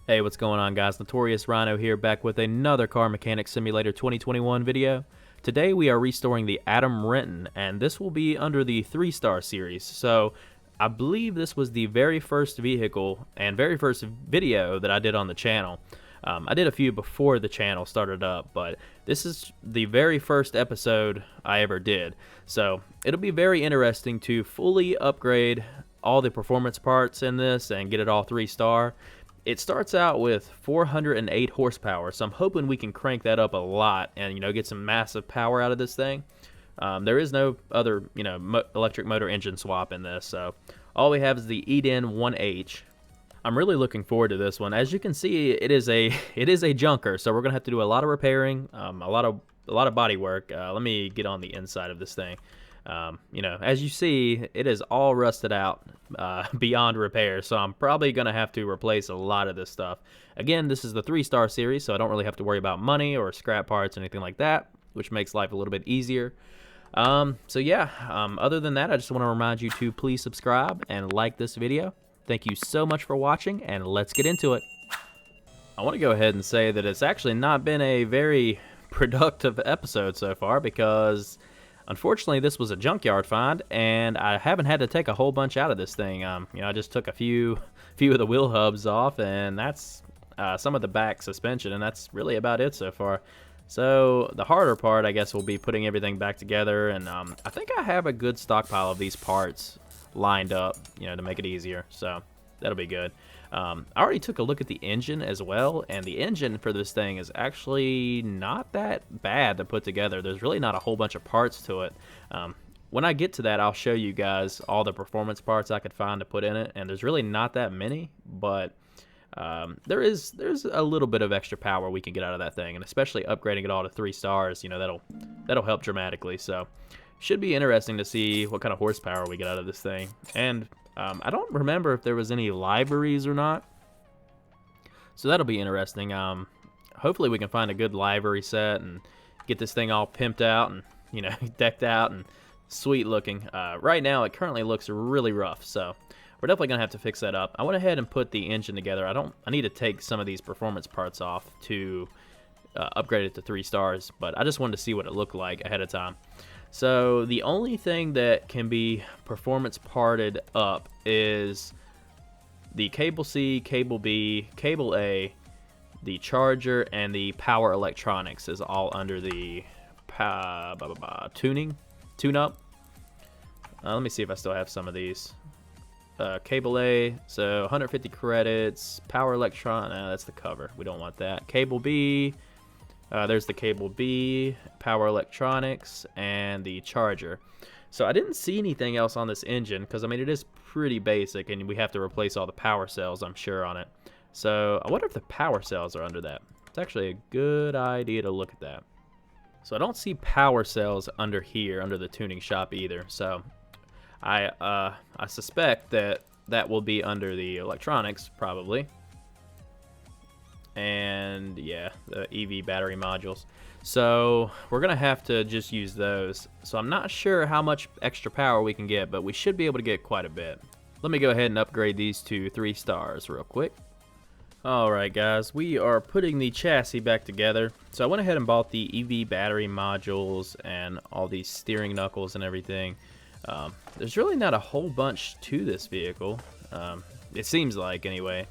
Hey, what's going on, guys? Notorious Rhino here, back with another Car Mechanic Simulator 2021 video. Today we are restoring the Adam Renton, and this will be under the 3-star series. So I believe this was the very first vehicle and very first video that I did on the channel. I did a few before the channel started up, but this is the very first episode I ever did. So it'll be very interesting to fully upgrade all the performance parts in this and get it all 3-star. It starts out with 408 horsepower, so I'm hoping we can crank that up a lot and, get some massive power out of this thing. There is no other, electric motor engine swap in this, so all we have is the Eden 1H. I'm really looking forward to this one. As you can see, it is a junker, so we're gonna have to do a lot of repairing, a lot of body work. Let me get on the inside of this thing. As you see, it is all rusted out beyond repair, so I'm probably going to have to replace a lot of this stuff. Again, this is the 3-star series, so I don't really have to worry about money or scrap parts or anything like that, which makes life a little bit easier. Other than that, I just want to remind you to please subscribe and like this video. Thank you so much for watching, and let's get into it. I want to go ahead and say that it's actually not been a very productive episode so far because unfortunately, this was a junkyard find, and I haven't had to take a whole bunch out of this thing. I just took a few of the wheel hubs off, and that's some of the back suspension, and that's really about it so far. So the harder part, I guess, will be putting everything back together, and I think I have a good stockpile of these parts lined up, to make it easier. So that'll be good. I already took a look at the engine as well, and the engine for this thing is actually not that bad to put together. There's really not a whole bunch of parts to it. When I get to that, I'll show you guys all the performance parts I could find to put in it, and there's really not that many, but there's a little bit of extra power we can get out of that thing, and especially upgrading it all to 3 stars, that'll help dramatically. So should be interesting to see what kind of horsepower we get out of this thing. And I don't remember if there was any liveries or not, so that'll be interesting. Hopefully we can find a good livery set and get this thing all pimped out and decked out and sweet looking. Right now it currently looks really rough, so we're definitely gonna have to fix that up. I went ahead and put the engine together. I need to take some of these performance parts off to upgrade it to 3 stars, but I just wanted to see what it looked like ahead of time. So the only thing that can be performance parted up is the cable C, cable B, cable A, the charger, and the power electronics is all under the tune-up. Let me see if I still have some of these. Cable A, so 150 credits. Power electron, that's the cover. We don't want that. Cable B. There's the cable B, power electronics, and the charger. So I didn't see anything else on this engine because, it is pretty basic, and we have to replace all the power cells, I'm sure, on it. So I wonder if the power cells are under that. It's actually a good idea to look at that. So I don't see power cells under here, under the tuning shop either. So I suspect that will be under the electronics, probably. And yeah, the EV battery modules. So we're gonna have to just use those. So I'm not sure how much extra power we can get, but we should be able to get quite a bit. Let me go ahead and upgrade these to 3 stars real quick. Alright guys, we are putting the chassis back together. So I went ahead and bought the EV battery modules and all these steering knuckles and everything. There's really not a whole bunch to this vehicle. It seems like, anyway.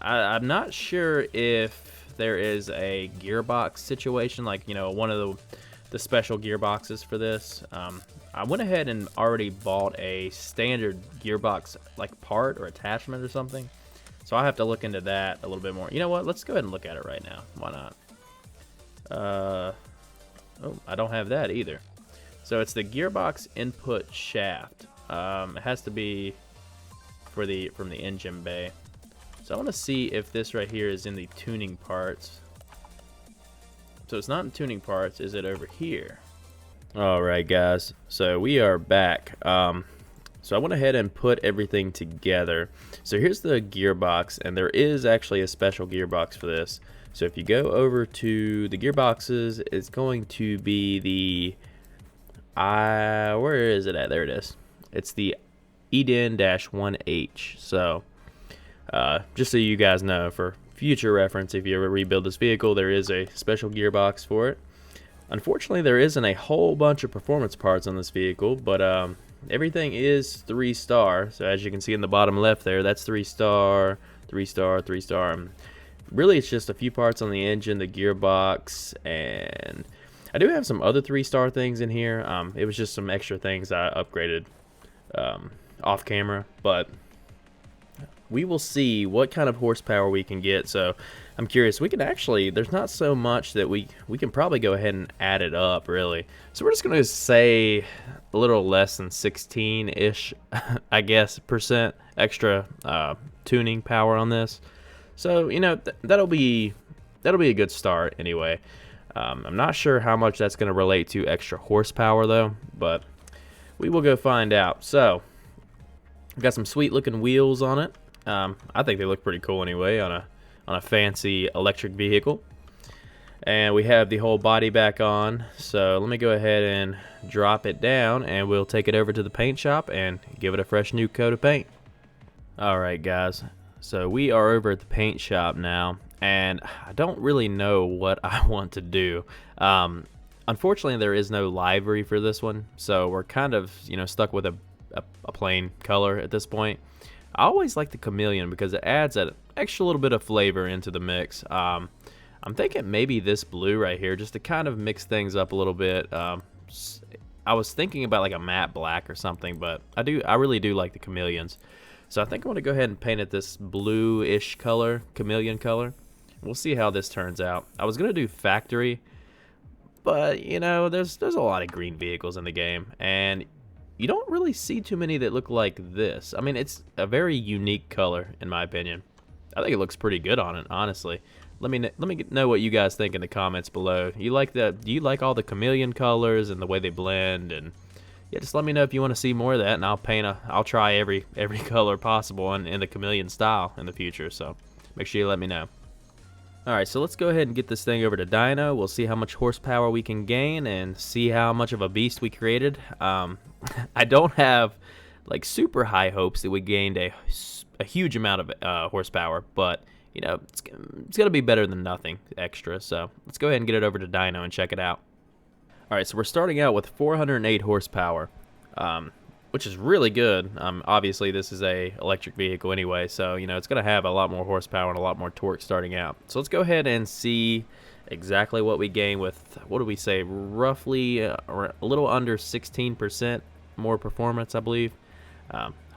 I'm not sure if there is a gearbox situation, like, one of the special gearboxes for this. I went ahead and already bought a standard gearbox, like, part or attachment or something. So I'll have to look into that a little bit more. You know what? Let's go ahead and look at it right now. Why not? Oh, I don't have that either. So it's the gearbox input shaft. It has to be from the engine bay. So I want to see if this right here is in the tuning parts. So it's not in tuning parts. Is it over here? Alright guys, so we are back. So I went ahead and put everything together. So here's the gearbox, and there is actually a special gearbox for this. So if you go over to the gearboxes, it's going to be the where is it at? There it is. It's the Eden-1H. So Just so you guys know, for future reference, if you ever rebuild this vehicle, there is a special gearbox for it. Unfortunately, there isn't a whole bunch of performance parts on this vehicle, but everything is 3-star. So as you can see in the bottom left there, that's 3-star, 3-star, 3-star. Really, it's just a few parts on the engine, the gearbox, and I do have some other 3-star things in here. It was just some extra things I upgraded off camera, but we will see what kind of horsepower we can get. So I'm curious. We can actually, there's not so much that we can probably go ahead and add it up, really. So we're just going to say a little less than 16-ish, I guess, percent extra tuning power on this. So, you know, that'll be a good start anyway. I'm not sure how much that's going to relate to extra horsepower though, but we will go find out. So we've got some sweet looking wheels on it. I think they look pretty cool anyway on a fancy electric vehicle. And we have the whole body back on. So let me go ahead and drop it down, and we'll take it over to the paint shop and give it a fresh new coat of paint. Alright guys, so we are over at the paint shop now, and I don't really know what I want to do. Unfortunately, there is no livery for this one, so we're kind of, you know, stuck with a plain color at this point. I always like the chameleon because it adds an extra little bit of flavor into the mix. I'm thinking maybe this blue right here, just to kind of mix things up a little bit. I was thinking about like a matte black or something, but I really do like the chameleons. So I think I want to go ahead and paint it this blue-ish color, chameleon color. We'll see how this turns out. I was gonna do factory, but you know, there's a lot of green vehicles in the game, and you don't really see too many that look like this. I mean, it's a very unique color in my opinion. I think it looks pretty good on it, honestly. Let me know what you guys think in the comments below. Do you like all the chameleon colors and the way they blend? And yeah, just let me know if you want to see more of that, and I'll try every color possible in the chameleon style in the future. So make sure you let me know. Alright, so let's go ahead and get this thing over to Dyno. We'll see how much horsepower we can gain and see how much of a beast we created. I don't have like super high hopes that we gained a huge amount of horsepower, but you know, it's gonna be better than nothing extra. So let's go ahead and get it over to Dyno and check it out. Alright, so we're starting out with 408 horsepower, which is really good. Obviously, this is a electric vehicle anyway, so you know it's going to have a lot more horsepower and a lot more torque starting out. So let's go ahead and see exactly what we gain with, what do we say, roughly a little under 16% more performance, I believe.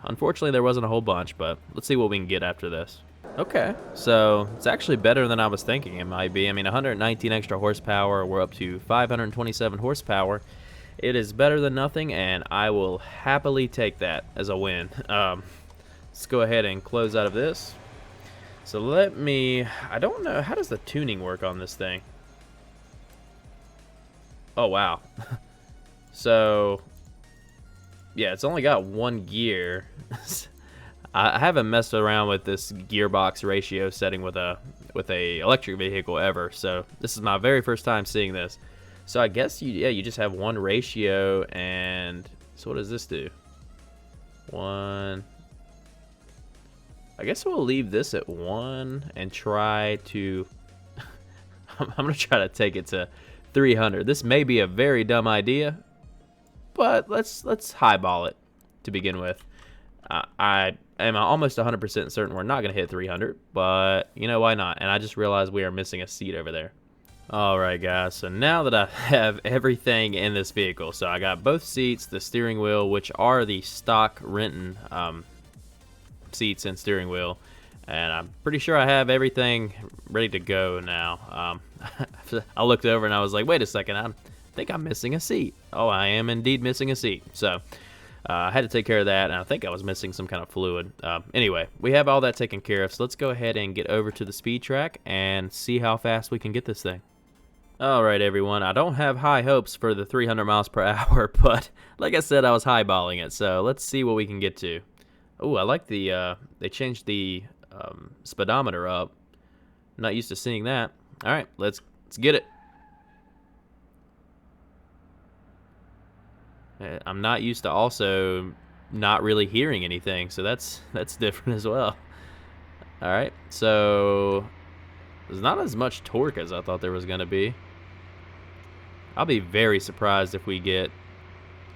Unfortunately, there wasn't a whole bunch, but let's see what we can get after this. Okay, so it's actually better than I was thinking it might be. I mean, 119 extra horsepower, we're up to 527 horsepower. It is better than nothing, and I will happily take that as a win. Let's go ahead and close out of this. So I don't know, how does the tuning work on this thing? Oh, wow. So, yeah, it's only got one gear. I haven't messed around with this gearbox ratio setting with a electric vehicle ever, so this is my very first time seeing this. So I guess you just have one ratio, and so what does this do? One. I guess we'll leave this at 1 and try to I'm gonna try to take it to 300. This may be a very dumb idea, but let's highball it to begin with. I am almost 100% certain we're not gonna hit 300, but you know, why not? And I just realized we are missing a seat over there. Alright guys, so now that I have everything in this vehicle, so I got both seats, the steering wheel, which are the stock Renton seats and steering wheel, and I'm pretty sure I have everything ready to go now. I looked over and I was like, wait a second, I think I'm missing a seat. Oh, I am indeed missing a seat. So I had to take care of that, and I think I was missing some kind of fluid. Anyway, we have all that taken care of, so let's go ahead and get over to the speed track and see how fast we can get this thing. Alright everyone, I don't have high hopes for the 300 miles per hour, but like I said, I was highballing it, so let's see what we can get to. Oh, I like the, they changed the speedometer up. I'm not used to seeing that. Alright, let's get it. I'm not used to also not really hearing anything, so that's different as well. Alright, so there's not as much torque as I thought there was going to be. I'll be very surprised if we get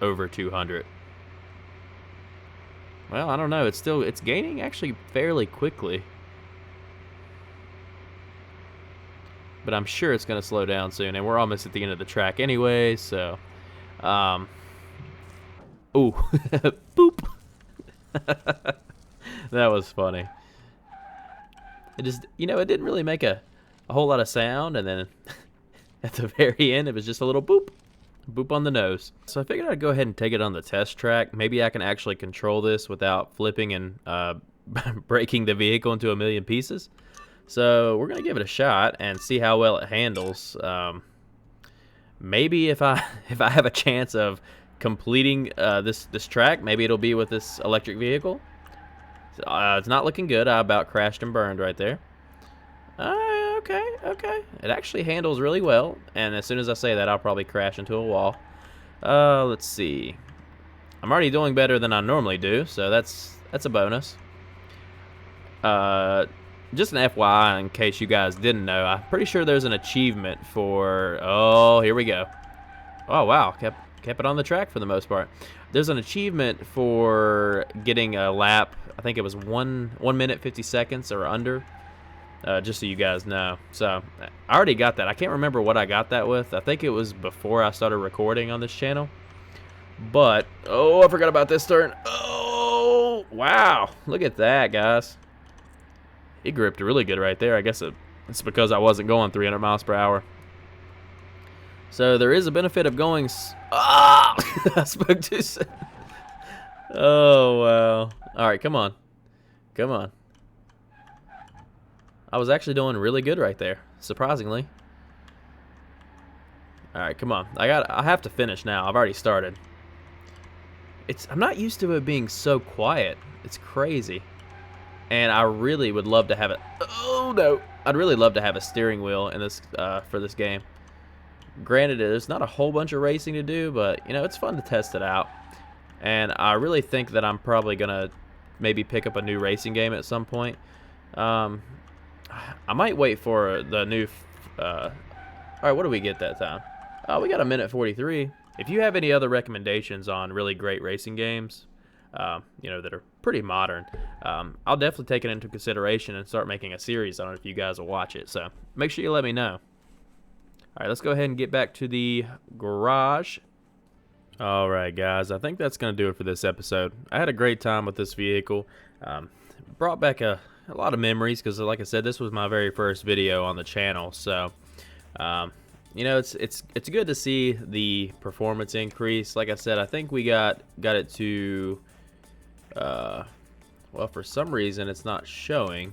over 200. Well, I don't know. It's gaining actually fairly quickly. But I'm sure it's going to slow down soon, and we're almost at the end of the track anyway, so ooh. Boop. That was funny. It just, it didn't really make a whole lot of sound, and then at the very end, it was just a little boop. Boop on the nose. So I figured I'd go ahead and take it on the test track. Maybe I can actually control this without flipping and breaking the vehicle into a million pieces. So we're going to give it a shot and see how well it handles. Maybe if I have a chance of completing this track, maybe it'll be with this electric vehicle. It's not looking good. I about crashed and burned right there. Okay. It actually handles really well, and as soon as I say that, I'll probably crash into a wall. Let's see. I'm already doing better than I normally do, so that's a bonus. Just an FYI, in case you guys didn't know, I'm pretty sure there's an achievement for... Oh, here we go. Oh, wow. Kept it on the track for the most part. There's an achievement for getting a lap. I think it was 1 minute 50 seconds or under. Just so you guys know. So I already got that. I can't remember what I got that with. I think it was before I started recording on this channel. But, oh, I forgot about this turn. Oh, wow. Look at that, guys. It gripped really good right there. I guess it's because I wasn't going 300 miles per hour. So there is a benefit of going... Ah! I spoke too soon. Oh, wow. All right, come on. Come on. I was actually doing really good right there, surprisingly. All right, come on. I have to finish now. I've already started. I'm not used to it being so quiet. It's crazy. And I really would love to have it. Oh no! I'd really love to have a steering wheel in this for this game. Granted, there's not a whole bunch of racing to do, but it's fun to test it out. And I really think that I'm probably gonna maybe pick up a new racing game at some point. I might wait for the new. All right, what do we get that time? Oh, we got 1:43. If you have any other recommendations on really great racing games, that are pretty modern, I'll definitely take it into consideration and start making a series on it if you guys will watch it. So make sure you let me know. All right, let's go ahead and get back to the garage. All right, guys, I think that's going to do it for this episode. I had a great time with this vehicle. Brought back a lot of memories because, like I said, this was my very first video on the channel. So, it's good to see the performance increase. Like I said, I think we got it to, well, for some reason it's not showing,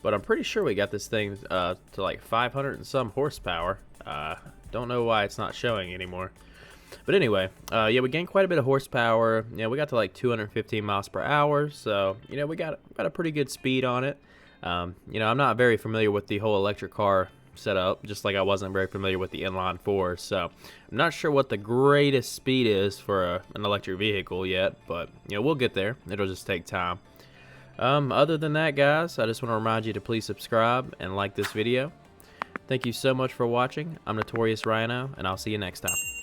but I'm pretty sure we got this thing to like 500 and some horsepower. Don't know why it's not showing anymore. But anyway, yeah, we gained quite a bit of horsepower. We got to like 215 miles per hour. So, we got a pretty good speed on it. I'm not very familiar with the whole electric car setup, just like I wasn't very familiar with the inline four. So, I'm not sure what the greatest speed is for an electric vehicle yet, but, we'll get there. It'll just take time. Other than that, guys, I just want to remind you to please subscribe and like this video. Thank you so much for watching. I'm Notorious Rhino, and I'll see you next time.